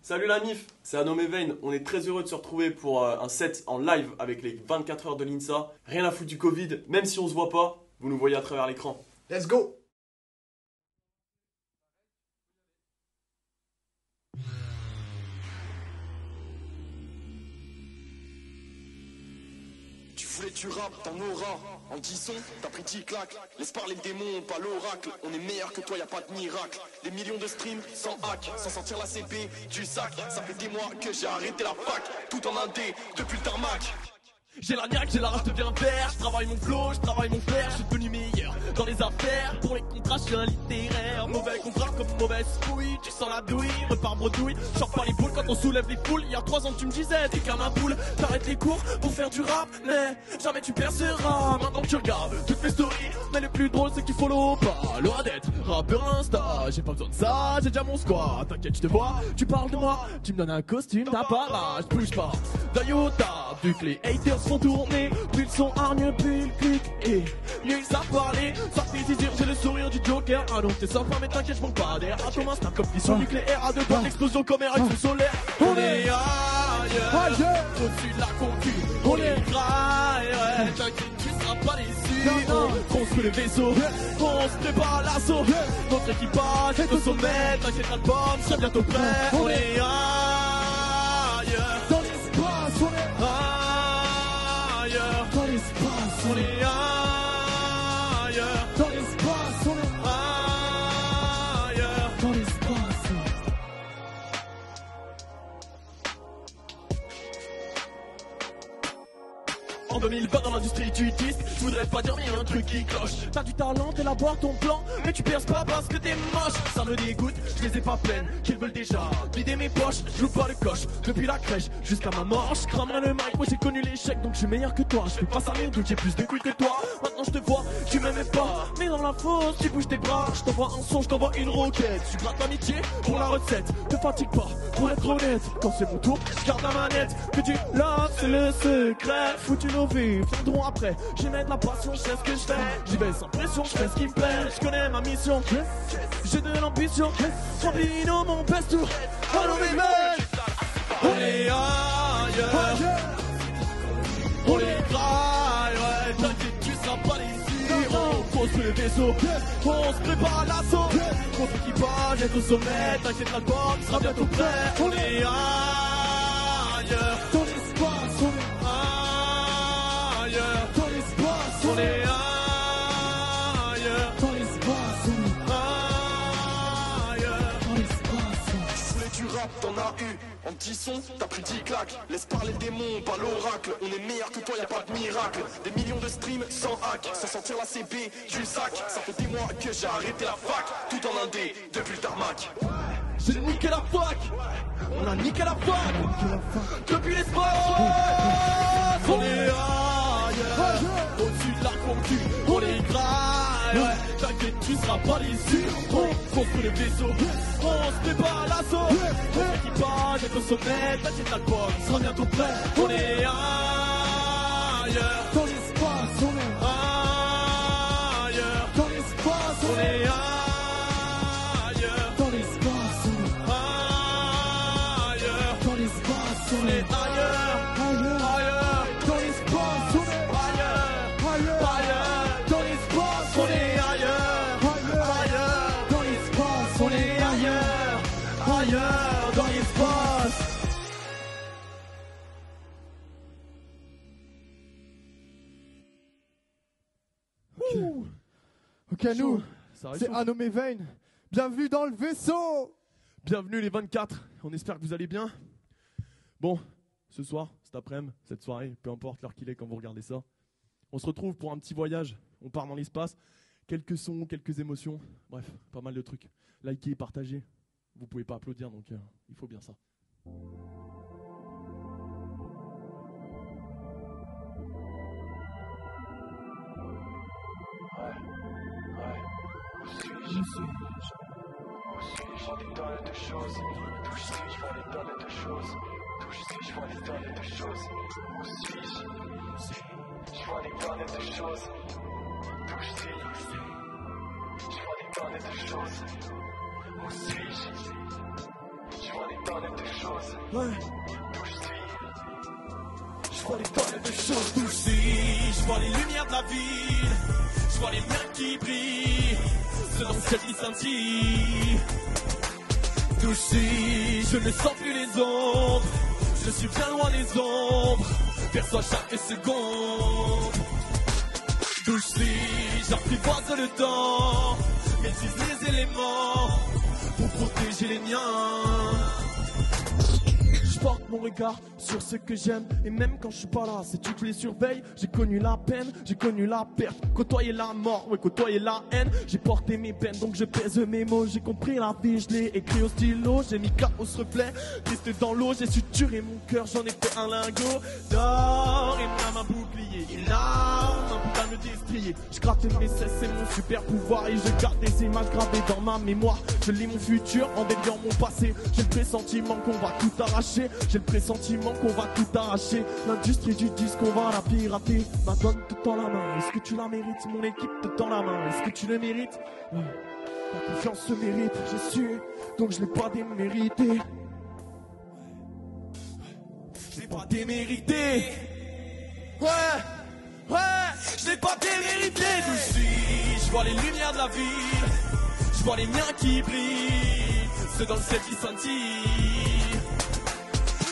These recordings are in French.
Salut la MIF, c'est Anom Vein. On est très heureux de se retrouver pour un set en live avec les 24 heures de l'INSA. Rien à foutre du Covid, même si on se voit pas, vous nous voyez à travers l'écran. Let's go! Tu voulais tu rap, t'en auras. En 10 sons, t'as pris 10 claques. Laisse parler le démon, pas l'oracle. On est meilleur que toi, y a pas de miracle. Des millions de streams, sans hack, sans sortir la CP du sac. Ça fait des mois que j'ai arrêté la fac, tout en indé, depuis le tarmac. J'ai la niaque, j'ai la rage de bien faire. Je travaille mon flow, je travaille mon flair. Je suis devenu meilleur dans les affaires. Pour les contrats, je suis un littéraire. Mauvais contrat comme mauvaise couille. Tu sens la douille, repars bredouille. Sors pas les boules quand on soulève les foules. Il y a 3 ans tu me disais, t'es comme un poule. T'arrêtes les cours pour faire du rap, mais jamais tu perceras. Maintenant que tu regardes toutes mes stories, mais le plus drôle c'est qu'il follow pas. Loin d'être rappeur Insta, j'ai pas besoin de ça, j'ai déjà mon squat. T'inquiète, je te vois, tu parles de moi. Tu me donnes un costume, t'as pas l'âge, bouge pas d'un iota. Vu que les haters font tourner, plus le son hargne, plus le clic. Et mieux ils savent parler, ça fait dire j'ai le sourire du Joker. Ah non, t'es sympa, mais t'inquiète, je manque pas d'air. À ton instinct comme fission nucléaire, à deux doigts d'explosion comme un rayon solaire. On est ailleurs, au-dessus de la concu. On est graille, ouais, t'inquiète, tu seras pas déçu. On construit le vaisseau, on se prépare à l'assaut. Notre équipage est au sommet, t'inquiète, l'album sera bientôt prêt. On est ailleurs, Dans l'espace, on est ailleurs, dans l'espace, on est ailleurs, dans l'espace, on est ailleurs. dans l'espace. En 2020 dans l'industrie du disque, je voudrais pas dire mais y a un truc qui cloche. T'as du talent, t'élabores ton plan, mais tu perces pas parce que t'es moche. Ça me dégoûte, je les ai pas pleines, qu'ils veulent déjà vider mes poches. Je joue pas le coche, depuis la crèche jusqu'à ma mort. Je cramerai le mic, moi j'ai connu l'échec donc je suis meilleur que toi. Je fais pas ça rien donc j'ai plus de couilles que toi. Maintenant je te vois, tu m'aimais pas, mais dans la fosse tu bouges tes bras. Je t'envoie un son, je t'envoie une roquette. Tu grattes l'amitié pour la recette, te fatigue pas pour être honnête. Quand c'est mon tour, je garde la manette. Que tu love c'est le secret, foutu nos vies viendront après. J'y mets de la passion, je sais ce que je fais. J'y vais sans pression, je fais ce qui me plaît. Je connais ma mission, j'ai de l'ambition. Remplis-nous mon best tour. Allons les mecs, on est ailleurs, on est graille, ouais. T'inquiète, tu seras pas déçu. On construit le vaisseau, on se prépare à l'assaut. Notre équipage est au sommet. T'inquiète, l'album sera bientôt prêt. On est ailleurs, Dans l'espace, on est ailleurs, dans l'espace, on on est est ailleurs, dans l'espace, on est ailleurs. dans l'espace. Tu voulais du rap, t'en as eu. En 10 sons, t'as pris 10 claques. Laisse parler le démon, pas l'oracle. On est meilleur que toi, y a pas de miracle. Des millions de streams sans hack, sans sortir la CB du sac. Ça fait des mois que j'ai arrêté la fac, tout en indé, depuis le tarmac. J'ai niqué la fac, on a niqué la fac, depuis l'espace, on est ailleurs, au-dessus de la concu, on est graille, ouais, t'inquiète, tu seras pas déçu, on construit le vaisseau, on se prépare à l'assaut, notre équipage est au sommet, t'inquiète, l'album sera bientôt prêt, on est ailleurs, Dans l'espace, on est ailleurs, dans l'espace, on on est est ailleurs. dans l'espace, on est Ailleurs, dans l'espace, on on est est ailleurs, ailleurs, dans l'espace, on est ailleurs, ailleurs, dans l'espace, on est ailleurs, ailleurs, dans l'espace, on est ailleurs, ailleurs, dans l'espace. Ok, nous, Ça c'est Anom Vein. Bienvenue dans le vaisseau. Bienvenue les 24, on espère que vous allez bien. Bon, ce soir, cet après-midi, cette soirée, peu importe l'heure qu'il est quand vous regardez ça, on se retrouve pour un petit voyage, on part dans l'espace, quelques sons, quelques émotions, bref, pas mal de trucs. Likez, partagez, vous pouvez pas applaudir donc il faut bien ça. Où suis-je? Des tonnes de choses. D'où je suis, je vois des tonnes de choses. D'où je suis, je vois des tonnes de choses. Où suis-je? Je vois des tonnes de choses. D'où je suis, je vois des tonnes de choses. Où suis-je? Je vois des tonnes de choses. choses. Ouais. D'où je suis, Je vois les tonnes de choses touchées, je vois les lumières de la ville, je vois les miens qui brillent, ceux dans le ciel qui scintillent. Touché, je ne sens plus les ombres, je suis bien loin des ombres, perçois chaque seconde. Touché, j'apprivoise le temps, maîtrise les éléments pour protéger les miens. Je porte mon regard sur ce que j'aime, et même quand je suis pas là, c'est tu que je les surveille. J'ai connu la peine, j'ai connu la perte, côtoyé la mort, ouais, côtoyé la haine. J'ai porté mes peines, donc je pèse mes mots. J'ai compris la vie, je l'ai écrit au stylo. J'ai mis KO ce reflet, triste dans l'eau. J'ai suturé mon cœur, j'en ai fait un lingot d'or. Et même un bouclier, une arme, un putain de destrier. Je gratte mes cesses, c'est mon super pouvoir, et je garde des images gravées dans ma mémoire. Je lis mon futur en déliant mon passé. J'ai le pressentiment qu'on va tout arracher. J'ai le pressentiment qu'on va tout arracher. L'industrie du disque, on va la pirater. Ma donne te tend la main, est-ce que tu la mérites? Mon équipe te tend la main, est-ce que tu le mérites? Ouais. La confiance se mérite, j'ai su, donc je l'ai pas démérité. Je l'ai pas démérité. Ouais, je l'ai pas démérité. D'où je suis, je vois les lumières de la ville, je vois les miens qui brillent, ceux dans le ciel qui scintillent.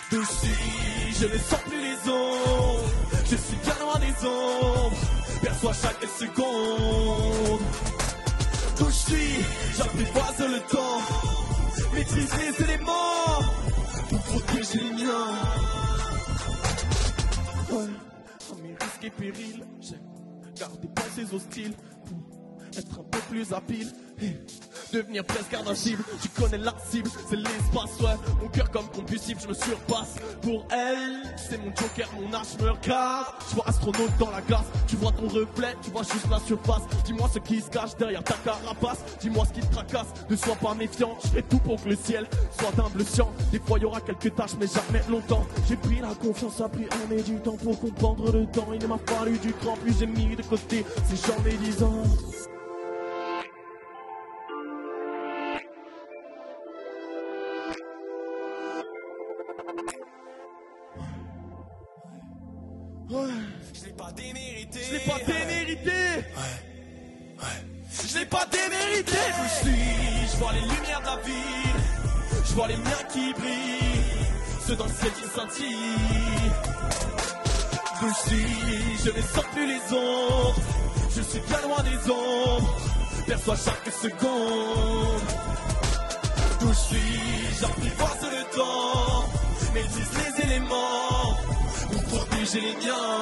D'où je suis, je ne sens plus les ombres, je suis bien loin des ombres, perçois chaque seconde. D'où je suis, j'apprivoise le temps, maîtrise les éléments pour protéger les miens. Ouais, à mes risques et périls, j'aime garder des pensées hostiles pour être un peu plus habile et devenir presque invincible. Tu connais la cible, c'est l'espace, ouais. Mon cœur comme combustible, je me surpasse. Pour elle, c'est mon joker, mon âge me regarde. Tu vois astronaute dans la glace, tu vois ton reflet, tu vois juste la surface. Dis-moi ce qui se cache derrière ta carapace, dis-moi ce qui te tracasse. Ne sois pas méfiant, je ferai tout pour que le ciel soit humble sciant. Des fois y aura quelques tâches, mais jamais longtemps. J'ai pris la confiance, appris à aimer du temps pour comprendre le temps. Il m'a fallu du cran, puis j'ai mis de côté ces gens médisants. Ouais. Je l'ai pas démérité. Je l'ai pas démérité. Je l'ai pas démérité. D'où je suis, je vois les lumières de la ville, je vois les miens qui brillent, ceux dans le ciel qui scintillent. D'où je suis, je ne sens plus les ombres, je suis bien loin des ombres, perçois chaque seconde. D'où je suis, j'apprivoise le temps, maîtrise les éléments pour protéger les miens.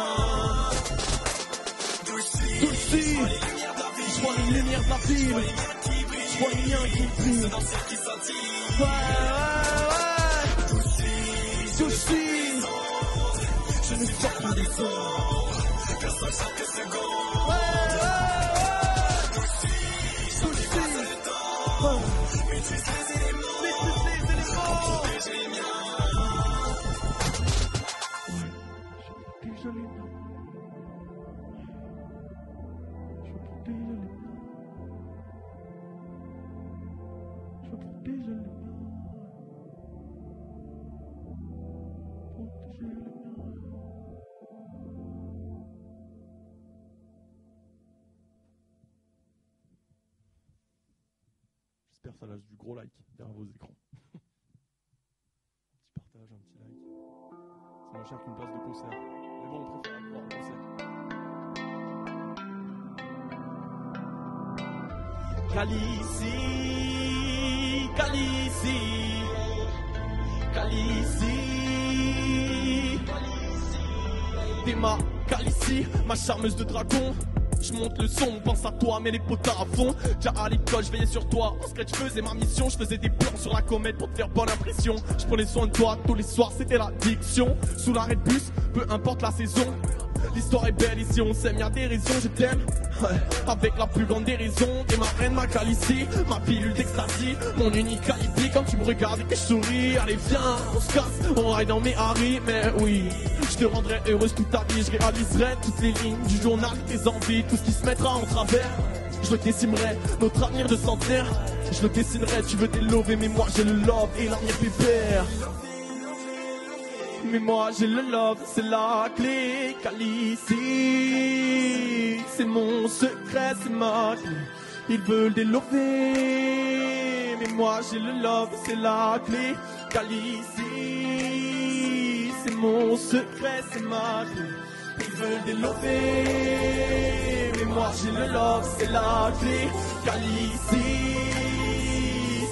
D'où je suis, je vois les lumières de la ville, je vois les miens qui brillent, dans le ciel qui scintille. Ouais. D'où je suis, je ne sors plus des ombres, perçois chaque seconde. D'où je suis, maîtrise les éléments pour protéger les miens. J'espère que ça lâche du gros like derrière vos écrans. Un petit partage, un petit like. C'est moins cher qu'une place de concert. Mais bon, on préfère voir un concert. Calici, Calici, Calici. T'es ma Calici, ma charmeuse de dragon. Je monte le son, on pense à toi, mais les potards à fond. Déjà à l'école, je veillais sur toi. En secret, je faisais ma mission. Je faisais des plans sur la comète pour te faire bonne impression. Je prenais soin de toi tous les soirs, c'était l'addiction. Sous l'arrêt de bus, peu importe la saison. L'histoire est belle ici, on s'aime, y'a des raisons, je t'aime. Ouais, avec la plus grande des raisons. T'es ma reine, ma calicie, ma pilule d'ecstasy, mon unique alibi quand tu me regardes et que je souris. Allez viens, on se casse, on ride dans mes Harry. Mais oui, je te rendrai heureuse toute ta vie. Je réaliserai toutes les lignes du journal, tes envies, tout ce qui se mettra en travers. Je le dessinerai, notre avenir de centenaire. Je le dessinerai, tu veux des love, mais moi j'ai le love et l'avenir pépère. Mais moi j'ai le love, c'est la clé. Calici, c'est mon secret, c'est ma clé. Ils veulent délover. Mais moi j'ai le love, c'est la clé. Calici, c'est mon secret, c'est ma clé. Ils veulent délover. Mais moi j'ai le love, c'est la clé. Calici,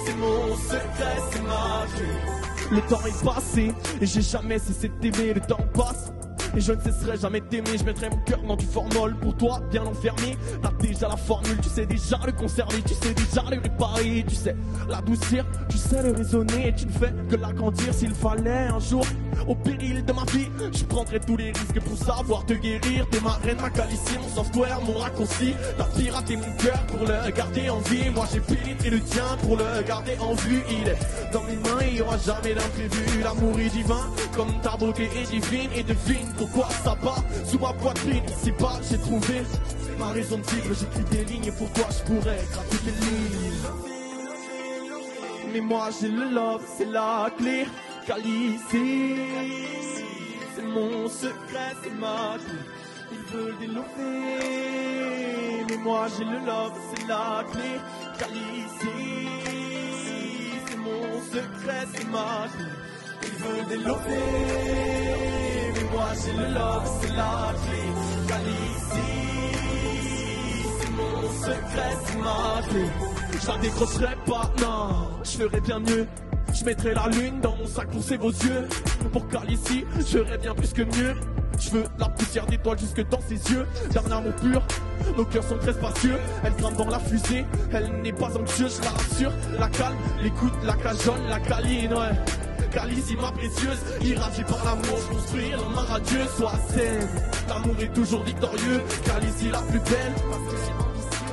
c'est mon secret, c'est ma clé. Le temps est passé et j'ai jamais cessé d'aimer. Le temps passe et je ne cesserai jamais d'aimer. Je mettrai mon cœur dans du formol pour toi, bien enfermé. T'as déjà la formule, tu sais déjà le conserver, tu sais déjà le réparer, tu sais l'adoucir, tu sais le raisonner. Et tu ne fais que l'agrandir. S'il fallait un jour, au péril de ma vie, je prendrai tous les risques pour savoir te guérir. T'es ma reine, ma calicie, mon software, mon raccourci. T'as piraté mon cœur pour le garder en vie. Moi j'ai pénétré le tien pour le garder en vue. Il est dans mes mains, il n'y aura jamais d'imprévu. L'amour est divin, comme ta beauté est divine. Et devine pourquoi ça bat sous ma poitrine. Si bas j'ai trouvé ma raison de vivre. J'écris des lignes et pour toi je pourrais gratter tes lignes. Mais moi j'ai le love, c'est la clé. Calici, c'est mon secret, c'est ma clé. Ils veulent délover. Mais moi j'ai le love, c'est la clé. Calici, c'est mon secret, c'est ma clé. Ils veulent délover. Mais moi j'ai le love, c'est la clé. Calici, c'est mon secret, c'est ma clé. Je la décrocherai pas, non, je ferais bien mieux. Je mettrai la lune dans mon sac pour ses beaux yeux. Pour Calici, je ferais bien plus que mieux. Je veux la poussière d'étoiles jusque dans ses yeux. D'un amour pur, nos cœurs sont très spacieux. Elle grimpe dans la fusée, elle n'est pas anxieuse, je la rassure. La calme, l'écoute, la cajole, la câline, ouais. Calici, ma précieuse, irradiée par l'amour, je construire dans ma radieuse. Sois saine, l'amour est toujours victorieux. Calici, la plus belle.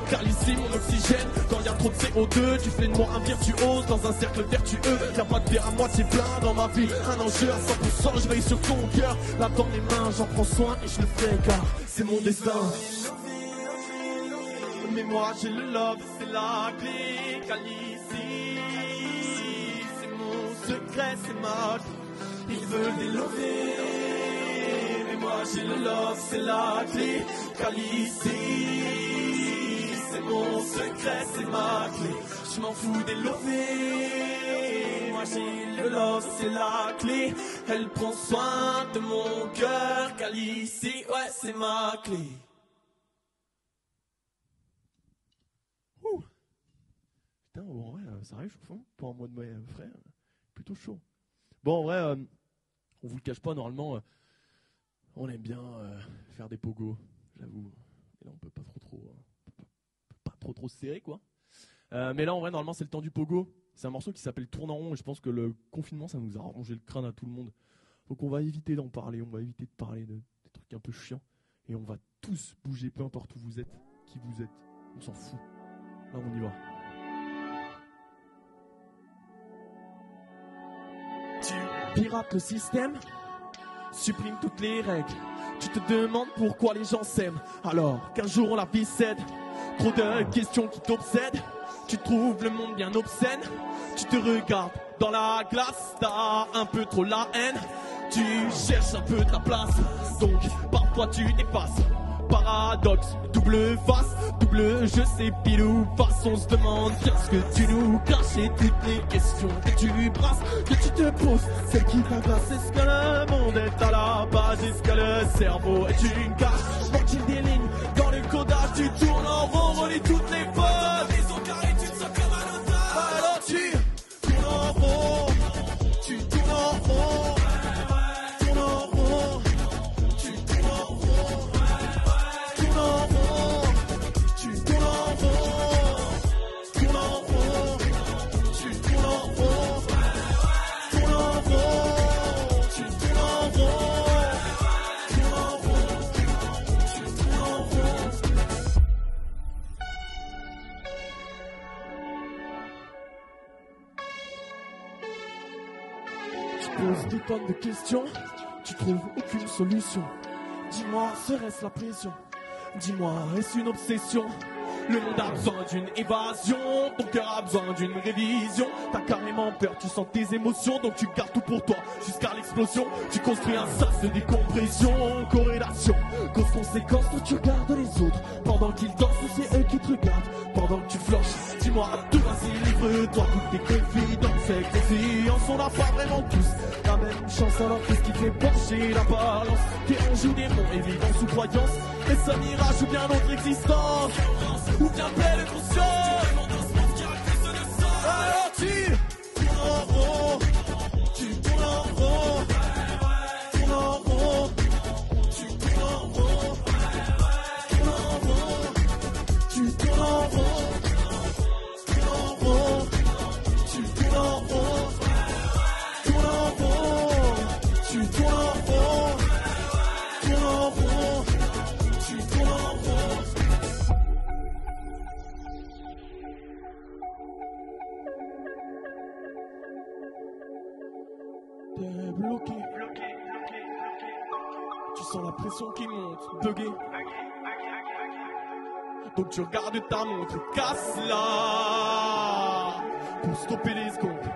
Calici, mon oxygène, quand y'a trop de CO2, tu fais de moi un virtuose dans un cercle vertueux. Y'a pas de verre à moitié plein dans ma vie, un enjeu à 100%, je veille sur ton cœur. Là dans mes mains, j'en prends soin et je le ferai car c'est mon destin. Mais moi j'ai le love, c'est la clé. Calici, c'est mon secret, c'est ma clé. Ils veulent délover. Mais moi j'ai le love, c'est la clé. Calici, c'est mon secret, c'est ma clé. Je m'en fous des lovés. Moi j'ai le love, c'est la clé. Elle prend soin de mon cœur. Calici, ouais, c'est ma clé. Ouh. Putain, en vrai, ça arrive chaud, hein. Pour un mois de mai, frais, plutôt chaud. Bon, en vrai, on vous le cache pas, normalement, on aime bien faire des pogos, j'avoue. Et là, on peut pas trop serré quoi. Mais là en vrai normalement c'est le temps du pogo. C'est un morceau qui s'appelle Tourne en rond et je pense que le confinement ça nous a rongé le crâne à tout le monde. Donc on va éviter d'en parler, on va éviter de parler des trucs un peu chiants. Et on va tous bouger, peu importe où vous êtes, qui vous êtes, on s'en fout. Là on y va. Tu pirates le système, supprime toutes les règles. Tu te demandes pourquoi les gens s'aiment, alors qu'un jour on la vie cède. Trop de questions qui t'obsèdent, tu trouves le monde bien obscène. Tu te regardes dans la glace, t'as un peu trop la haine. Tu cherches un peu ta place, donc parfois tu dépasses. Paradoxe, double face, double je sais pile ou face. On se demande qu'est-ce que tu nous caches. Et toutes les questions que tu brasses, que tu te poses, celle qui t'agace. Est-ce que le monde est à la base? Est-ce que le cerveau est une cache? Manque-t-il des lignes dans le codage? Tu tournes en rond, relis toutes les phases. Maison carrée, tu te sens comme un otage. Alors tu tournes en rond, tu tournes en rond. Tourne en rond, tu tournes en rond. Tourne en rond, tu tournes en rond. Tourne en rond, tu tournes en rond. Tourne en rond, tu tournes en rond. Tourne en rond, tu tournes en rond. Tu poses des tonnes de questions, tu trouves aucune solution. Dis-moi, serait-ce la pression? Dis-moi, est-ce une obsession? Le monde a besoin d'une évasion, ton cœur a besoin d'une révision. T'as carrément peur, tu sens tes émotions, donc tu gardes tout pour toi jusqu'à l'explosion. Tu construis un sas de décompression, corrélation, cause-conséquence. Toi tu regardes les autres pendant qu'ils dansent, c'est eux qui te regardent pendant que tu flanches. Dis-moi tout, vas-y, livre-toi toutes tes confidences avec conscience. On n'a pas vraiment tous la même chance, alors qu'est-ce qui te fait pencher la balance? T'es on joue des monts, évidence ou croyance, mais ça mirage ou bien notre existence, ou bien pleine conscience. Alors tu tournes en rond, tu tournes en rond, tournes en rond, tu tournes en rond, tournes en rond, tu tournes en rond, tournes en rond, tu tournes en rond, tournes en rond, tu tournes en rond, tournes en rond, tu tournes en rond. T'es bloqué, tu sens la pression qui monte, bugué. Donc tu regardes ta montre, casse-la pour stopper les secondes.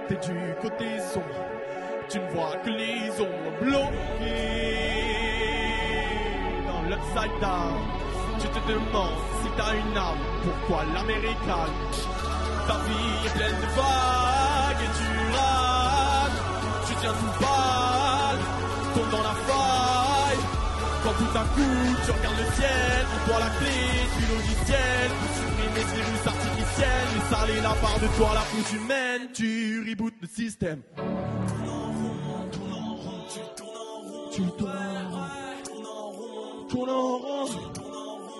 T'es du côté sombre, tu ne vois que les ombres bloquées dans l'upside down. Tu te demandes si t'as une âme, pourquoi l'américaine. Ta vie est pleine de vagues et tu rates. Tu tiens tout balle, tombes dans la faille. Quand tout à coup tu regardes le ciel, pour toi la clé du logiciel pour supprimer ces virus artificiels et saler la part de toi la plus humaine. Tu rebootes le système. Tu tournes en rond, tu tournes en rond,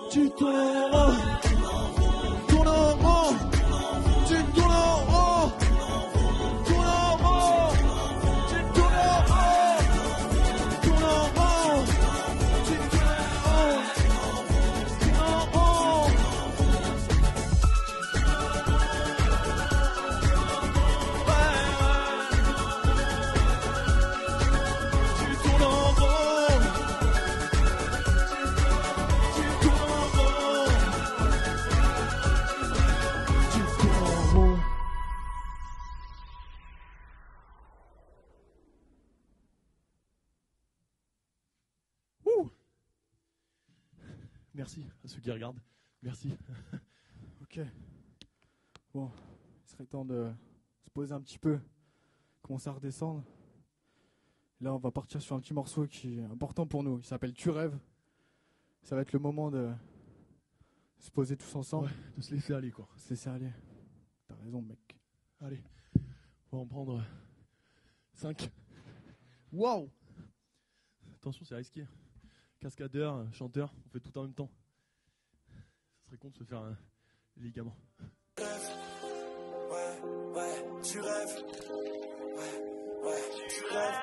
tu tournes en rond, tournes en rond, tu tournes en rond, tournes en rond, tu tournes en rond, tournes en rond, tu tournes en rond, tournes en rond, tu tournes en rond, tu tournes en rond, tu tournes en rond, tu tournes en rond. Ouh. Merci à ceux qui regardent. Merci. Ok. Bon, il serait temps de se poser un petit peu, commencer à redescendre. Là, on va partir sur un petit morceau qui est important pour nous. Il s'appelle Tu rêves. Ça va être le moment de se poser tous ensemble. Ouais, de se laisser aller quoi. Se laisser aller. T'as raison, mec. Allez, on va en prendre 5. Waouh! Attention, c'est risqué. Cascadeur, chanteur, on fait tout en même temps. Ça serait con de se faire un ligament. Ouais, tu rêves. Ouais, tu rêves.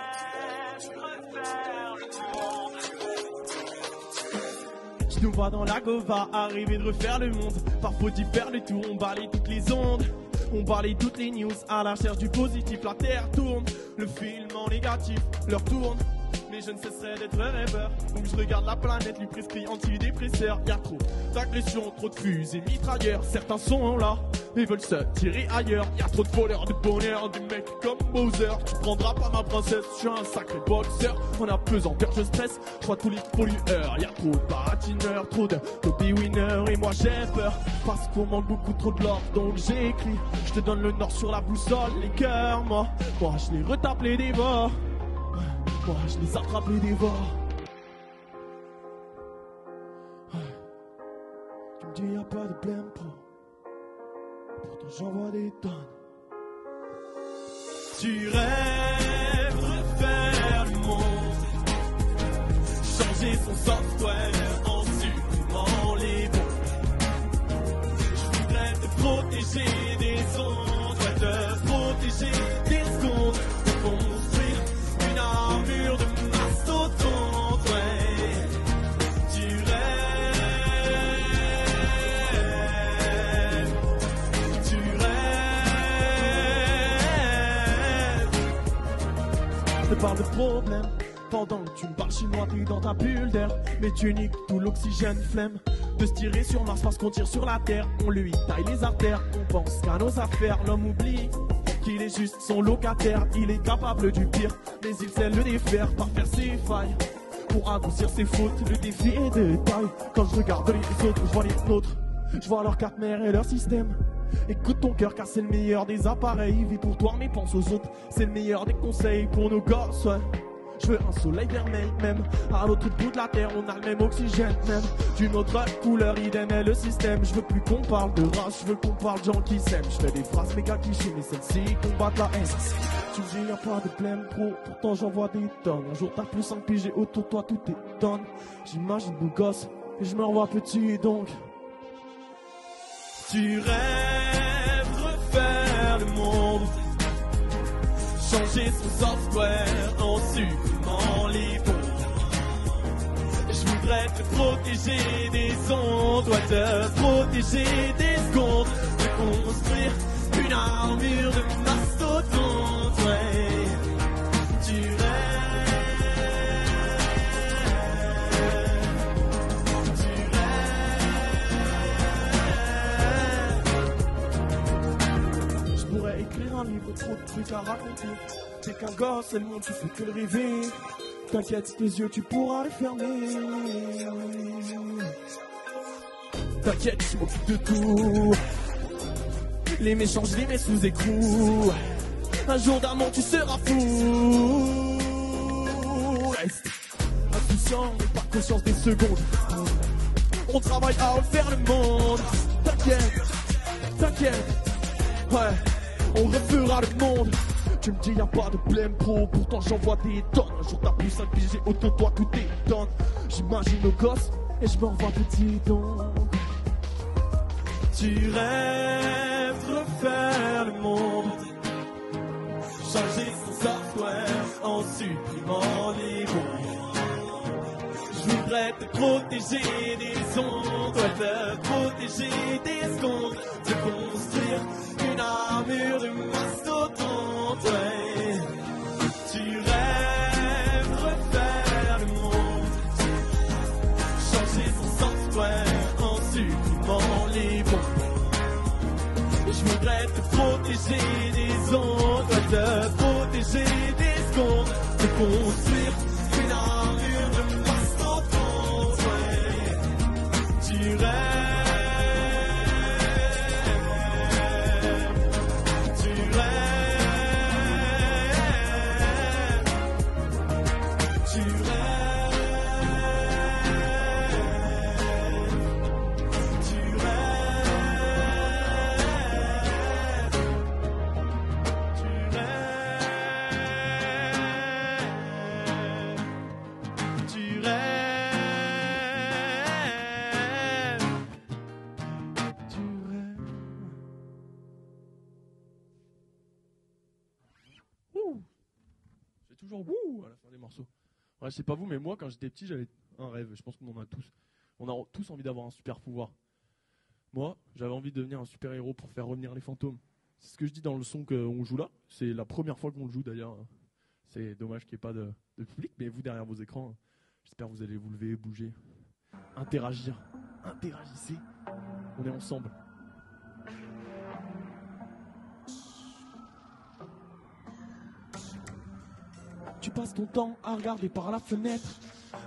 Je nous vois dans la gova, arriver de refaire le monde. Parfois d'y faire le tour, on balaye toutes les ondes. On balaye toutes les news, à la recherche du positif. La terre tourne, le film en négatif leur tourne. Mais je ne cesserai d'être rêveur. Donc je regarde la planète, lui prescrit antidépresseur. Y'a trop d'agressions, trop de fusées mitrailleurs. Certains sont là et veulent se tirer ailleurs. Y'a trop de voleurs de bonheur, des mecs comme Bowser. Tu prendras pas ma princesse, je suis un sacré boxeur. En apesanteur, je stresse, je vois tous les pollueurs. Y'a trop de baratineurs, trop de copy winners. Et moi j'ai peur, parce qu'on manque beaucoup trop de l'or. Donc j'écris, je te donne le nord sur la boussole. Les cœurs, moi je les retape les dévore. Moi je les attrape les dévore. Tu me dis y'a pas de blême pro, pourtant j'envoie des tonnes. Tu rêves de refaire le monde, changer son software en supprimant les bons. Je voudrais te protéger des ondes, ouais, te protéger des secondes, de construire une armure de mastodonte, ouais. Tu rêves, je te parle de problème. Pendant que tu me parles chinois, t'es dans ta bulle d'air. Mais tu niques tout l'oxygène, flemme. de se tirer sur Mars parce qu'on tire sur la Terre. On lui taille les artères, on pense qu'à nos affaires. L'homme oublie qu'il est juste son locataire. Il est capable du pire, mais il sait le défaire par faire ses failles. Pour adoucir ses fautes, le défi est de taille. Quand je regarde les autres, je vois les nôtres. Je vois leur carte mère et leur système. Écoute ton cœur car c'est le meilleur des appareils. Vis pour toi mais pense aux autres. C'est le meilleur des conseils pour nos gosses, ouais. Je veux un soleil vermeil même. À l'autre bout de la terre on a le même oxygène même. D'une autre couleur idem est le système. Je veux plus qu'on parle de race, je veux qu'on parle de gens qui s'aiment. Je fais des phrases méga clichés mais celles-ci combattent la haine. Tu me dis y'a pas de blême pro, pourtant j'en vois des tonnes. Un jour t'as plus 5 pigés autour de toi tout étonne. J'imagine nos gosses et je me revois petit donc. Tu rêves de refaire le monde, changer son software en supprimant les bombes. Je voudrais te protéger des ondes, ouais, te protéger des secondes, de construire une armure de mastodonte, ouais. Tu écrire un livre, trop de trucs à raconter. T'es qu'un gosse et le monde tu fais que le rêver. T'inquiète, tes yeux tu pourras les fermer. T'inquiète, je m'occupe de tout. Les méchants je les mets sous écrou. Un jour d'amour tu seras fou. Reste insouciant mais pas conscience des secondes. On travaille à refaire le monde. T'inquiète, t'inquiète, ouais. On refera le monde. Tu me dis y'a pas de blême pro, pourtant j'en vois des tonnes. Un jour t'as plus 5 pigés, autour de toi tout étonne. J'imagine nos gosses et je me revois petit donc. Tu rêves de refaire le monde, changer son software en supprimant les mots. Je voudrais te protéger des ondes, ouais, te protéger des secondes, te construire une armure de mastodonte, ouais. Tu rêves de refaire le monde, changer son software en supprimant les bombes. Je voudrais te protéger des ondes, ouais, te protéger des secondes, te construire une armure de mastodonte, ouais. Tu rêves. Toujours wouh à la fin des morceaux. Ouais, je sais pas vous, mais moi quand j'étais petit, j'avais un rêve. Je pense qu'on en a tous. On a tous envie d'avoir un super pouvoir. Moi, j'avais envie de devenir un super héros pour faire revenir les fantômes. C'est ce que je dis dans le son qu'on joue là. C'est la première fois qu'on le joue d'ailleurs. C'est dommage qu'il n'y ait pas de public, mais vous derrière vos écrans, j'espère que vous allez vous lever, bouger, interagir. Interagissez. On est ensemble. Tu passes ton temps à regarder par la fenêtre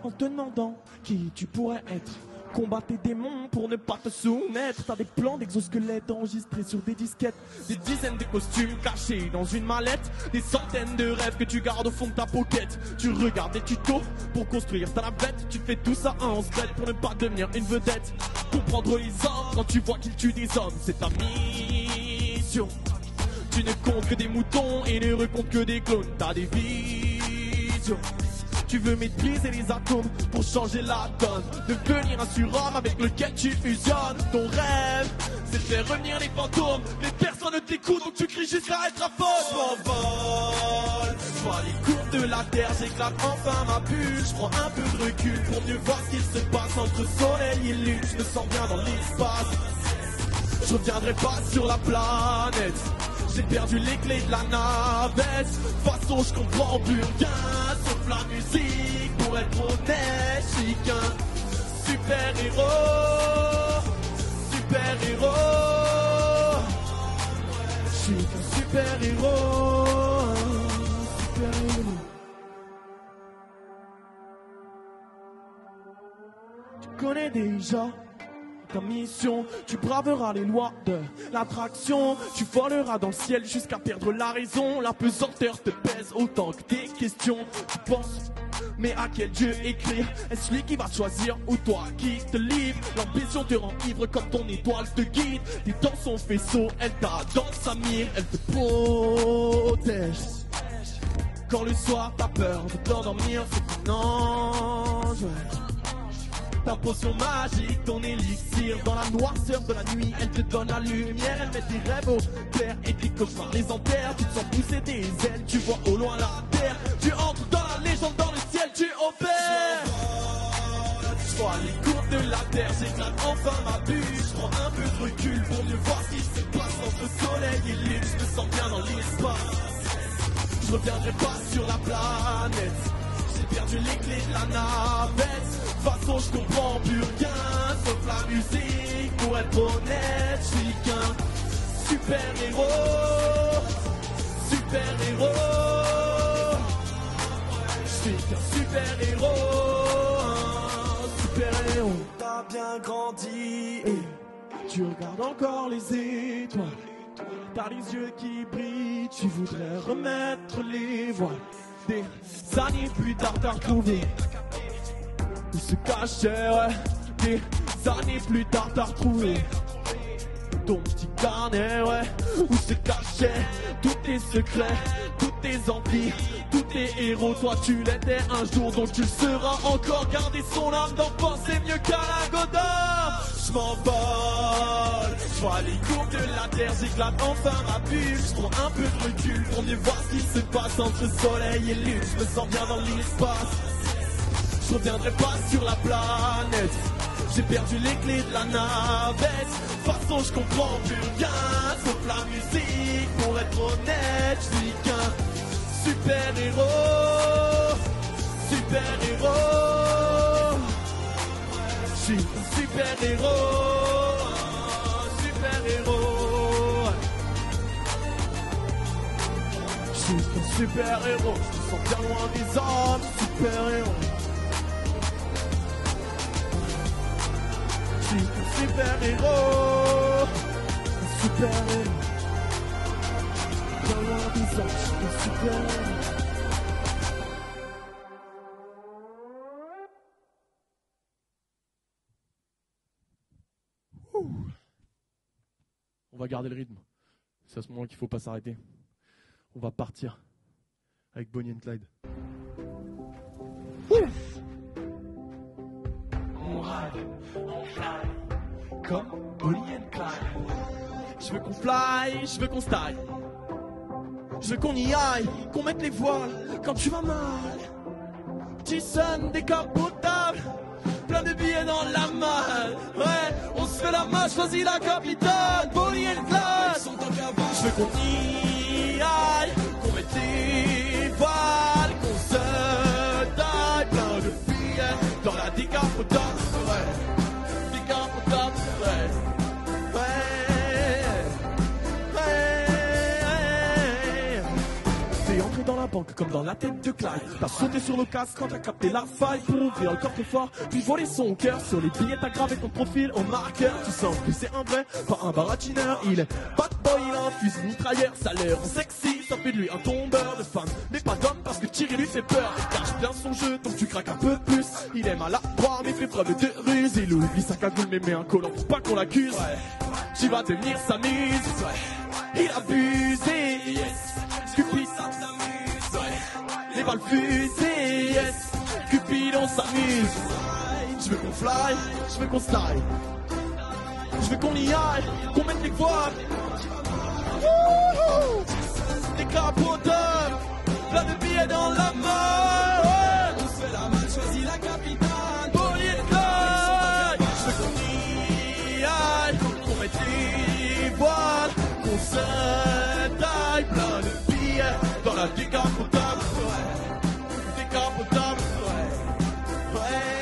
en te demandant qui tu pourrais être. Combattre tes démons pour ne pas te soumettre. T'as des plans d'exosquelettes enregistrés sur des disquettes, des dizaines de costumes cachés dans une mallette, des centaines de rêves que tu gardes au fond de ta pocket. Tu regardes des tutos pour construire ta navette. Tu fais tout ça en secret pour ne pas devenir une vedette. Comprendre les hommes quand tu vois qu'ils tuent des hommes, c'est ta mission. Tu ne comptes que des moutons et ne recomptes que des clones. T'as des visions. Tu veux maîtriser les atomes pour changer la donne, devenir un surhomme avec lequel tu fusionnes. Ton rêve, c'est de faire revenir les fantômes. Les personnes ne t'écoutent donc tu cries jusqu'à être à faute. Je m'envole, je vois les courbes de la terre, j'éclate enfin ma bulle. Je prends un peu de recul pour mieux voir ce qu'il se passe entre soleil et lune. Je me sens bien dans l'espace, je reviendrai pas sur la planète. J'ai perdu les clés de la navette. De toute façon je comprends plus rien, sauf la musique. Pour être honnête, chiquin, super-héros, super-héros. Je suis un super-héros, super-héros. Tu connais déjà ta mission, tu braveras les lois de l'attraction, tu voleras dans le ciel jusqu'à perdre la raison. La pesanteur te pèse autant que tes questions. Tu penses, mais à quel Dieu écrire? Est-ce lui qui va te choisir ou toi qui te livre? L'ambition te rend ivre comme ton étoile te guide. T'es dans son faisceau, elle t'a dans sa mire, elle te protège. Quand le soir t'as peur de t'endormir, c'est un ange. Ta potion magique, ton élixir. Dans la noirceur de la nuit, elle te donne la lumière. Elle met tes rêves au clair et tes cauchemars les enterrent. Tu te sens pousser tes ailes, tu vois au loin la terre. Tu entres dans la légende, dans le ciel, tu opères. Je vois les courbes de la terre, j'éclate enfin ma bulle. Je prends un peu de recul pour mieux voir ce qui se passe entre soleil et lune. Je me sens bien dans l'espace. Je reviendrai pas sur la planète. J'ai perdu les clés de la navette. De toute façon je comprends plus rien, sauf la musique. Pour être honnête, je suis qu'un super-héros, super-héros. Je suis qu'un super-héros, un super-héros. T'as bien grandi. Et tu regardes encore les étoiles. T'as les yeux qui brillent, tu voudrais remettre les voiles. Des années plus tard t'as retrouvé où se cachait, ouais. Des années plus tard t'as retrouvé ton petit carnet, ouais. Où se cachaient tous tes secrets, toutes tes envies, tous tes héros. Toi tu l'étais un jour, donc tu le seras encore. Garder son âme d'enfant c'est mieux qu'à la Godard. Je m'envole, je vois les courbes de la terre, j'éclate enfin ma bulle. Je prends un peu de recul pour mieux voir ce qui se passe entre soleil et lune. Je me sens bien dans l'espace. Je reviendrai pas sur la planète. J'ai perdu les clés de la navette. De toute façon je comprends plus rien, sauf la musique. Pour être honnête, je suis qu'un super-héros, super-héros. Je suis un super-héros, un super-héros. Je suis un super-héros, je me sens bien loin des hommes, super-héros. Je suis un super-héros, un super-héros. Bien loin des hommes, je suis un super-héros. On va garder le rythme. C'est à ce moment qu'il ne faut pas s'arrêter. On va partir avec Bonnie and Clyde. On ride, on fly, comme Bonnie and Clyde. Je veux qu'on fly, je veux qu'on style. Je veux qu'on y aille, qu'on mette les voiles quand tu vas mal. Petit sun décapotable, plein de billets dans la malle. Ouais, on se fait la main, choisis la capitale. Bonnie and Clyde. Je veux qu'on y aille, qu'on mette les voiles, qu'on se taille. Plein de billets dans la décapotable. Ouais, décapotable. Ouais, t'es entré dans la banque comme dans la tête de Clyde. T'as sauté sur le casque quand t'as capté la faille pour ouvrir le coffre-fort, puis voler son cœur. Sur les billets t'as gravé ton profil au marqueur. Tu sens que c'est un vrai, pas un baratineur. Il est bad boy, il a un fusil mitrailleur. Ça leur rend sexy, ça fait de lui un tombeur de femme, mais pas d'homme parce que tirer lui fait peur. Cache bien son jeu donc tu craques un peu plus. Il est maladroit mais fait preuve de ruse. Il oublie sa cagoule mais met un collant pour pas qu'on l'accuse. Ouais. Tu vas devenir sa muse. Ouais. Il abuse, yes. Cupid s'amuse, ouais. Les balles fusées, yes. Cupid on s'amuse. Je veux qu'on fly, je veux qu'on style. Je veux qu'on y aille, qu'on mette les voiles. Des capotables, plein de billets dans la main. Ouais. On se fait la main, choisis la capitale. Bonnie and Clyde. Je veux qu'on y aille, qu'on mette les voiles, qu'on se taille. Plein de billets dans la décapotable. Ouais. Décapotable. Ouais. Ouais.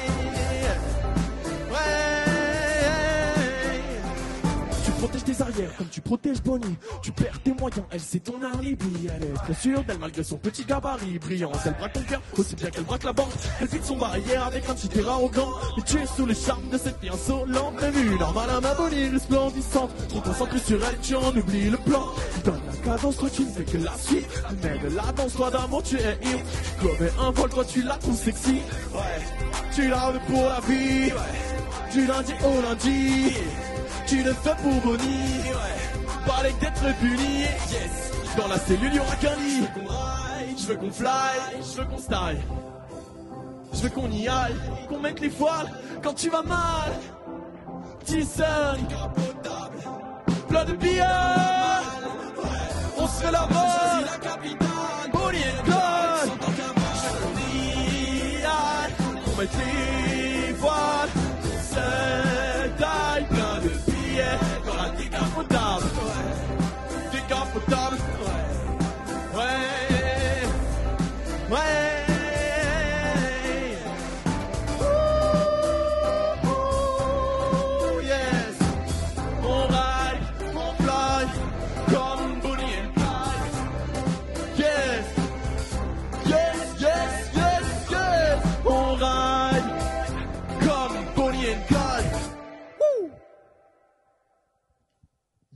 derrière comme tu protèges Bonnie. Tu perds tes moyens, elle c'est ton alibi. Elle est très sûre d'elle malgré son petit gabarit brillant. Elle braque ton cœur aussi bien qu'elle braque la banque. Elle vide son barrière avec un petit air arrogant. Et tu es sous le charme de cette fille insolente. Mais vu normal à ma Bonnie resplendissante, trop concentré sur elle tu en oublies le plan. Tu donnes la cadence, toi tu ne fais que la suite. Mais de la danse, toi d'amour tu es ivre. Tu commets un vol, toi tu la trouves sexy. Ouais, tu la veux pour la vie. Ouais, du lundi au lundi. Tu le fais pour Bonnie. Ouais, parler d'être puni. Yes, dans la cellule y'aura qu'un lit. Je veux qu'on ride, je veux qu'on fly, je veux qu'on style. Je veux qu'on y aille, qu'on mette les voiles quand tu vas mal. T-Sun, plein de billets. On se fait la bonne. Bonnie et Clyde. On met les voiles. C'est taille, plein de billets. Dans la décapotable. Décapotable. Ouais. Ouais.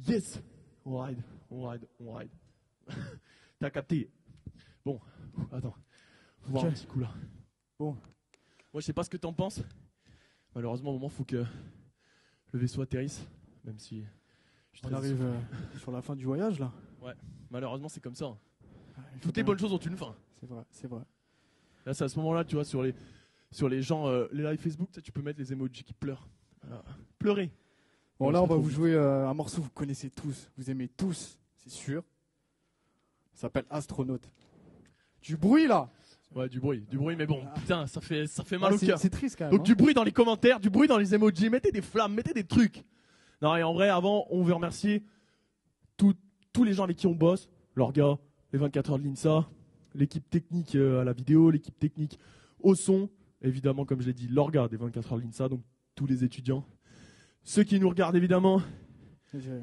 Yes, on ride. T'as capté. Bon, attends. Faut voir un petit coup là. Bon. Moi je sais pas ce que t'en penses. Malheureusement au moment faut que le vaisseau atterrisse. Même si on arrive sur la fin du voyage là. Ouais, malheureusement c'est comme ça. Hein. Toutes les bonnes choses ont une fin. C'est vrai. Là c'est à ce moment là tu vois sur les gens, les lives Facebook, tu peux mettre les emojis qui pleurent. Voilà. Pleurer. Bon, là, on va vous jouer un morceau que vous connaissez tous, vous aimez tous, c'est sûr. Ça s'appelle Astronaute. Du bruit, là. Ouais, du bruit, mais bon, putain, ça fait mal au cœur. C'est triste, quand même. Donc, du bruit dans les commentaires, du bruit dans les emojis, mettez des flammes, mettez des trucs. Non, et en vrai, avant, on veut remercier tous les gens avec qui on bosse. Lorga, les 24 heures de l'INSA, l'équipe technique à la vidéo, l'équipe technique au son. Évidemment, comme je l'ai dit, Lorga des 24 heures de l'INSA, donc tous les étudiants. Ceux qui nous regardent évidemment,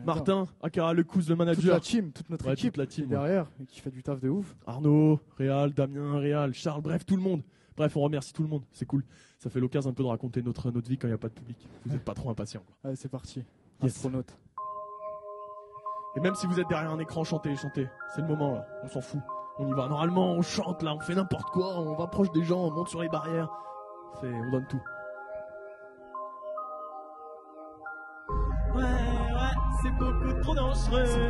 Martin, Akara Lecouz, le manager. Toute notre équipe toute la team, qui est derrière et qui fait du taf de ouf. Arnaud, Réal, Damien, Réal, Charles, bref, tout le monde. Bref, on remercie tout le monde, c'est cool. Ça fait l'occasion un peu de raconter notre vie quand il n'y a pas de public. Vous n'êtes pas trop impatients. Allez, c'est parti. Yes. Astronaute. Et même si vous êtes derrière un écran, chantez. C'est le moment là, on s'en fout. On y va. Normalement, on chante là, on fait n'importe quoi, on va proche des gens, on monte sur les barrières. On donne tout. Ouais, c'est beaucoup trop dangereux.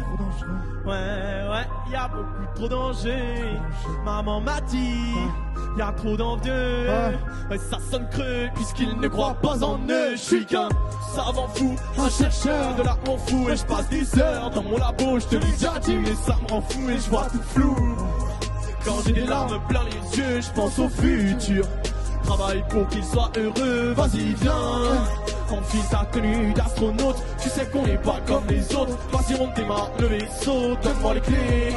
Ouais, y a beaucoup trop d'enjeux. Maman m'a dit, y a trop d'envieux. Ouais, ça sonne creux, puisqu'ils ne croient pas en eux. Je suis qu'un savant fou, un chercheur de la on fou. Et je passe des heures dans mon labo, je te l'ai déjà dit, mais ça me rend fou et je vois tout flou. Quand j'ai des larmes plein les yeux, je pense au futur. Travaille pour qu'il soit heureux, vas-y viens. Enfile ta tenue d'astronaute, tu sais qu'on n'est pas comme les autres. Vas-y on démarre le vaisseau, donne-moi les clés.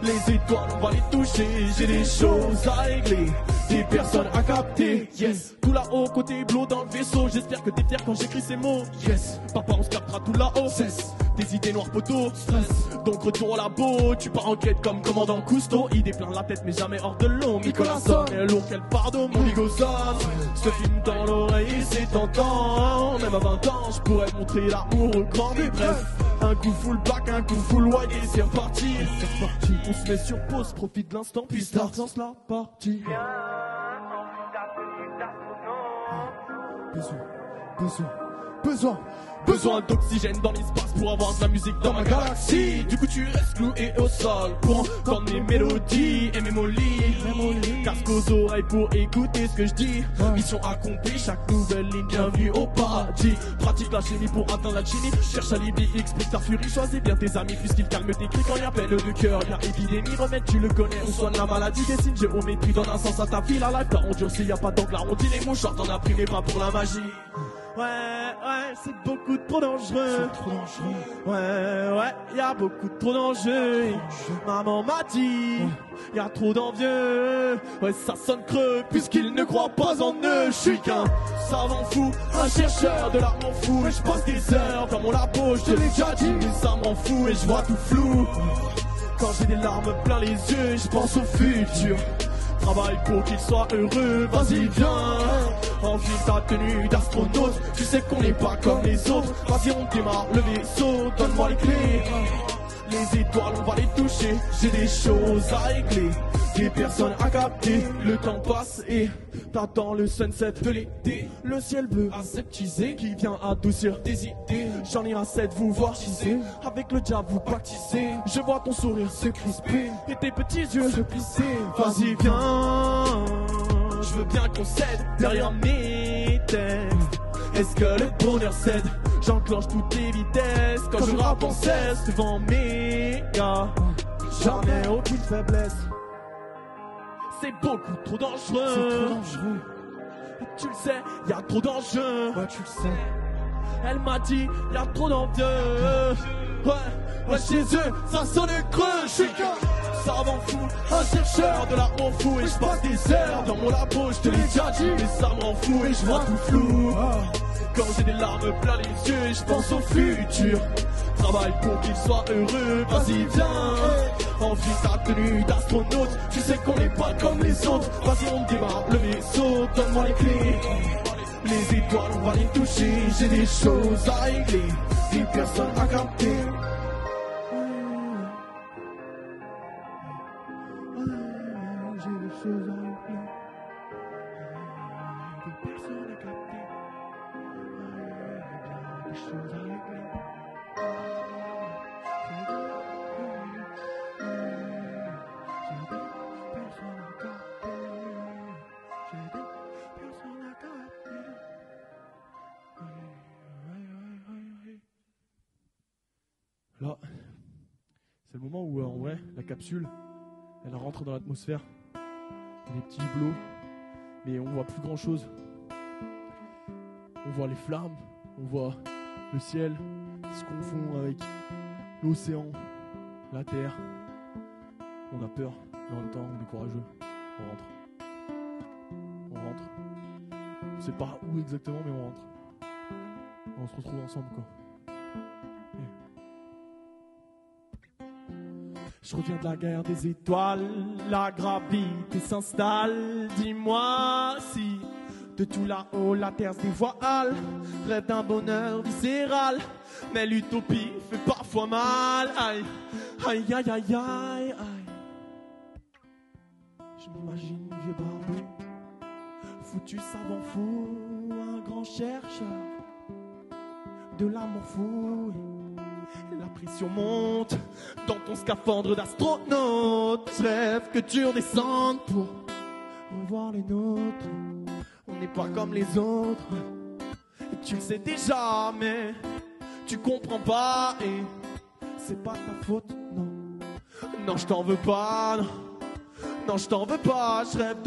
Les étoiles on va les toucher, j'ai des choses à régler, des personnes à capter. Yes, tout là-haut côté bleu dans le vaisseau. J'espère que t'es fier quand j'écris ces mots. Yes, papa on se captera tout là-haut. Cesse des idées noires poteau, stress. Donc retour au labo, tu pars en quête comme commandant Cousteau. Idée plein la tête mais jamais hors de l'eau. Nicolas Son est lourd, quel pardon, mon bigot sonne. Ce film dans l'oreille c'est tentant. Même à 20 ans je pourrais montrer l'amour au grand. Mais bref, un coup full back, un coup full wide et c'est reparti. On se met sur pause, profite de l'instant puis start, lance la partie. Besoin d'oxygène dans l'espace pour avoir de la musique dans ma galaxie. Du coup tu restes cloué au sol pour entendre mes mélodies et mes molis. Casque aux oreilles pour écouter ce que je dis. Mission accomplie, chaque nouvelle ligne, bienvenue au paradis. Pratique la chimie pour atteindre la chimie. Cherche à l'idée, explique ta furie. Choisis bien tes amis puisqu'ils calment tes cris. Quand y a peine de cœur, y a épidémie. Remède tu le connais, on soigne la maladie. Dessine géométrie, donne un sens à ta vie. La life t'as endurci, y a pas d'angle arrondi. Les mouchoirs t'en as pris mais pas pour la magie. Ouais, c'est beaucoup trop dangereux. C'est trop dangereux. Ouais, y a beaucoup trop d'enjeux. Maman m'a dit, y a trop d'envieux. Ouais, ça sonne creux, puisqu'ils ne croient pas en eux. Je suis qu'un savant fou, un chercheur de l'art m'en fou. Et je passe des heures dans mon labo, je te l'ai déjà dit, mais ça m'en fout et je vois tout flou. Quand j'ai des larmes plein les yeux, je pense au futur. Travaille pour qu'il soit heureux, vas-y viens. Enfile ta tenue d'astronaute, tu sais qu'on n'est pas comme les autres. Vas-y on démarre le vaisseau, donne-moi les clés. Les étoiles on va les toucher, j'ai des choses à régler. Des personnes à capter, le temps passe et t'attends le sunset de l'été. Le ciel bleu aseptisé qui vient adoucir tes idées. J'en ai assez de vous voir chiser, avec le diable vous pactisez. Je vois ton sourire se crisper et tes petits yeux se plisser. Vas-y viens, je veux bien qu'on cède derrière mes textes. Est-ce que le bonheur cède? J'enclenche toutes les vitesses quand je rappe en cesse devant mes gars. Jamais aucune faiblesse. C'est beaucoup trop dangereux. C'est trop dangereux. Et tu le sais, y a trop d'enjeux. Ouais, tu le sais. Elle m'a dit, y a trop d'envieux. Ouais, chez eux, ça sonne creux. Je suis qu'un savant fou, un chercheur de l'art m'en fout. Et je passe des heures dans mon labo, je te l'ai déjà dit, mais ça m'en fout et je vois tout flou. Quand j'ai des larmes plein les yeux et je pense au futur. Travaille pour qu'il soit heureux, vas-y viens. Enfile ta tenue d'astronaute, tu sais qu'on n'est pas comme les autres. Vas-y on démarre le vaisseau, donne-moi les clés. Les étoiles on va les toucher, j'ai des choses à régler. Des personnes à capter. J'ai des choses à régler. Des personnes à capter. Des choses à régler. Là, c'est le moment où en vrai, la capsule, elle rentre dans l'atmosphère. Il y a des petits hublots, mais on voit plus grand chose. On voit les flammes, on voit le ciel qui se confond avec l'océan, la terre. On a peur, mais en même temps on est courageux. On rentre. On rentre. On sait pas où exactement, mais on rentre. On se retrouve ensemble quoi. Je reviens de la guerre des étoiles, la gravité s'installe. Dis-moi si de tout là-haut la terre se dévoile. Rêve d'un bonheur viscéral, mais l'utopie fait parfois mal. Aïe, aïe, aïe, aïe, aïe, aïe. Je m'imagine vieux barbu, foutu savant fou, un grand chercheur de l'amour fou. La pression monte dans ton scaphandre d'astronaute. Je rêve que tu redescendes pour revoir les nôtres. On n'est pas comme les autres, et tu le sais déjà, mais tu comprends pas. Et c'est pas ta faute, non. Non, je t'en veux pas, non. Non, je t'en veux pas. Je rêve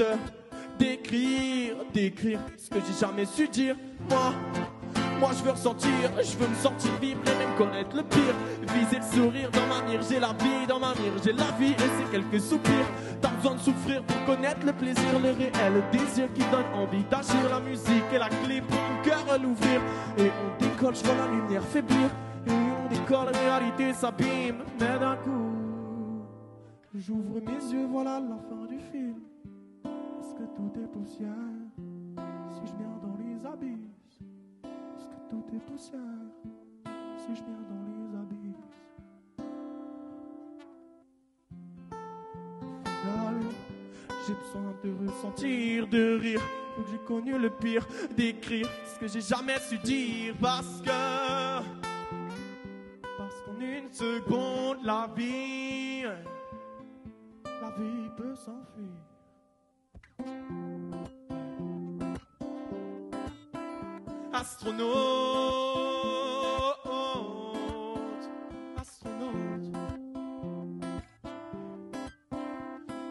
d'écrire ce que j'ai jamais su dire. Moi je veux ressentir, je veux me sentir vivre et même connaître le pire. Viser le sourire dans ma mire, j'ai la vie dans ma mire, j'ai la vie et c'est quelques soupirs. T'as besoin de souffrir pour connaître le plaisir, le réel, le désir qui donne envie d'agir. La musique est la clé pour mon cœur à l'ouvrir. Et on décolle, je vois la lumière faiblir. Et on décolle, la réalité s'abîme. Mais d'un coup, j'ouvre mes yeux, voilà la fin du film. Est-ce que tout est possible si je viens dans les abysses? Est-ce que tout est poussière si je viens dans les abysses? J'ai besoin de ressentir, de rire. Donc j'ai connu le pire, d'écrire ce que j'ai jamais su dire. Parce qu'en une seconde, la vie peut s'enfuir. Astronaute, astronaute,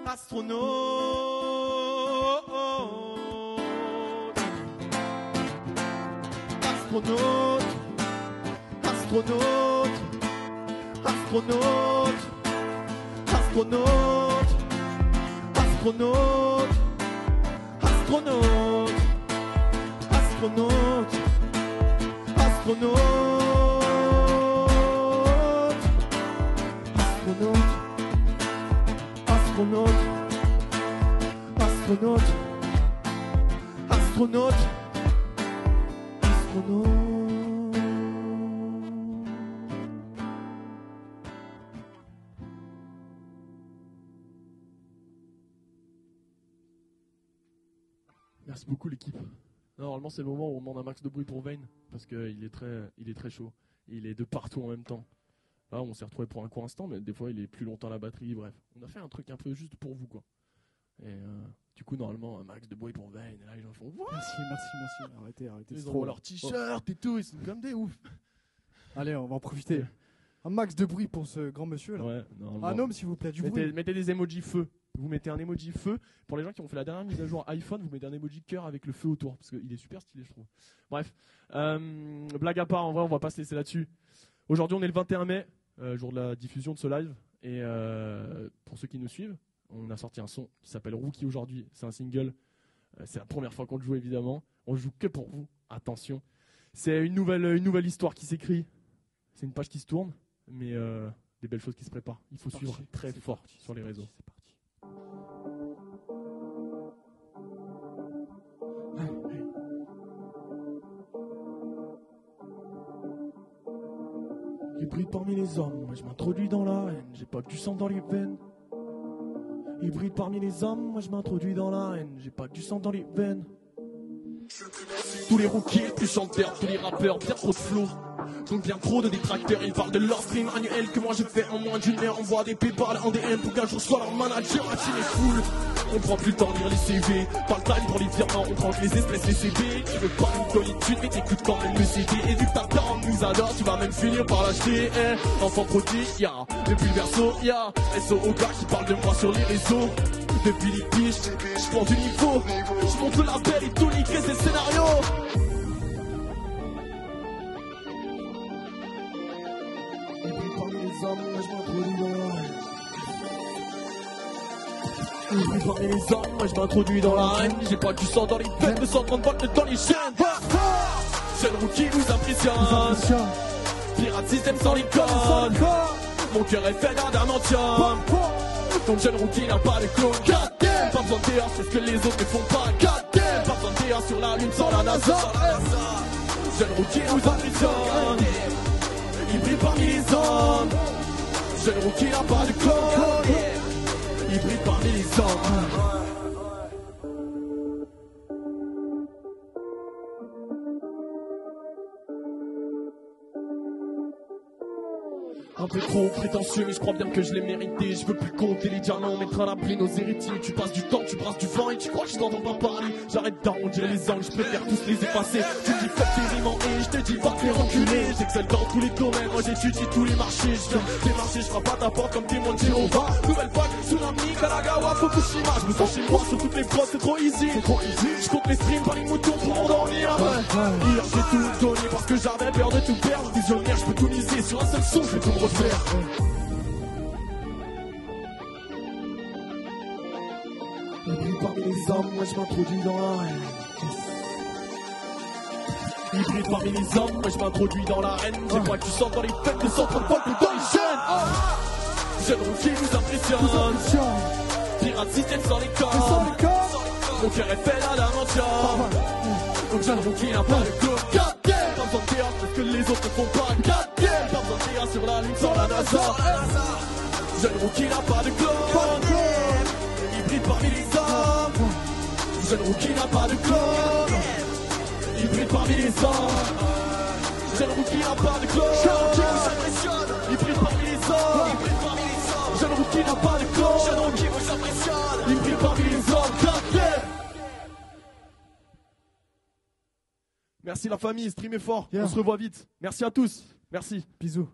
astronaute, astronaute, astronaute, astronaute, astronaute, astronaute, astronaute, astronaute, astronaute, astronaute, astronaute, astronaute, astronaute. Merci beaucoup l'équipe. Normalement c'est le moment où on demande un max de bruit pour Vayne parce qu'il est très chaud. Il est de partout en même temps. Là on s'est retrouvé pour un court instant mais des fois il est plus longtemps à la batterie, bref. On a fait un truc un peu juste pour vous quoi. Et du coup normalement un max de bruit pour Vayne et là les gens font Wouah Merci. Arrêtez. Ils ont leur t-shirt et tout, ils sont comme des ouf. Allez, on va en profiter. Un max de bruit pour ce grand monsieur là. Ouais, normalement. Un homme s'il vous plaît, du bruit. Mettez des emojis feu. Vous mettez un emoji feu. Pour les gens qui ont fait la dernière mise à jour iPhone, vous mettez un emoji cœur avec le feu autour. Parce qu'il est super stylé, je trouve. Bref. Blague à part, en vrai, on va pas se laisser là-dessus. Aujourd'hui, on est le 21 mai, jour de la diffusion de ce live. Et pour ceux qui nous suivent, on a sorti un son qui s'appelle Rookie aujourd'hui. C'est un single. C'est la première fois qu'on le joue, évidemment. On joue que pour vous. Attention. C'est une nouvelle histoire qui s'écrit. C'est une page qui se tourne. Mais des belles choses qui se préparent. Il faut suivre très fort sur les réseaux. C'est parti. Hybride parmi les hommes, moi je m'introduis dans la haine, j'ai pas que du sang dans les veines. Hybride parmi les hommes, moi je m'introduis dans la haine, j'ai pas que du sang dans les veines. Tous les rookies, plus chanteurs, tous les rappeurs, bien trop de flow. Donc bien trop de détracteurs, ils parlent de leur stream annuel que moi je fais en moins d'une heure. Envoie des paypal en DM pour qu'un jour je sois leur manager. La team est full, on prend plus le temps de lire les CV. Pas le time pour les virements, on tranche les espèces, les CB. Tu veux pas une solitude mais t'écoutes quand même le CD. Et vu que ta parent nous adore, tu vas même finir par l'acheter. Enfant prodigue, y'a depuis le berceau, y'a SO au gars qui parle de moi sur les réseaux. Depuis les piges, je prends du niveau. Je monte le label et tout niquer c'est le scénario. Parmi les hommes, moi je m'introduis dans la haine. J'ai pas du sang dans les veines, 230 volts dans les chaînes. Jeune rookie vous impressionne. Pirate système sans l'icône. Mon cœur est fait d'adamantium. Donc jeune rookie n'a pas de clone. Pas besoin de DR, c'est ce que les autres ne font pas. Pas besoin de DR sur la lune sans la NASA. Jeune rookie vous impressionne. Hybride parmi les hommes. Jeune rookie n'a pas de clone. Hybride parmi les hommes. Un peu trop prétentieux mais je crois bien que je l'ai mérité. Je veux plus compter les diamants, mettre à l'abri nos héritiers. Tu passes du temps, tu brasses du vent et tu crois que je t'entends pas parler. J'arrête d'arrondir les angles, je préfère tous les effacer. Tu me dis fais tes rimes et je te dis va te les reculer. J'excelle dans tous les domaines, moi j'étudie tous les marchés. Je viens démarcher, je frappe à ta porte comme témoin de Jéhovah. Nouvelle vague, tsunami, Kanagawa, Fukushima. Je me sens chez moi sur toutes les prods, c'est trop easy. Je compte les streams par les moutons pour endormir. Hier j'ai tout donné parce que j'avais peur de tout perdre. Visionnaire, je peux tout miser sur un seul son, je vais tout me refaire. Hybride parmi les hommes, moi je m'introduis dans la haine. Hybride parmi les hommes, moi je m'introduis dans la haine. J'ai pas que tu sens dans les fêtes, 230 volts dans les chaînes. Jeune rookie vous impressionne. Pirate système sans les corps. Mon cœur est fait d'adamantium. Donc jeune rookie n'a pas de clone. Pas besoin de théâtre parce que les autres ne font pas. Pas besoin de théâtre sur la lune sans la NASA. Jeune rookie n'a pas de clone. Hybride parmi les hommes. Jeune rookie n'a pas de clone. Hybride parmi les hommes. Jeune rookie n'a pas de clone. Hybride parmi les hommes. Jeune rookie n'a pas de clone. Jeune rookie vous impressionne. Hybride parmi les hommes. Merci la famille, streamez fort. On se revoit vite. Merci à tous. Merci. Bisous.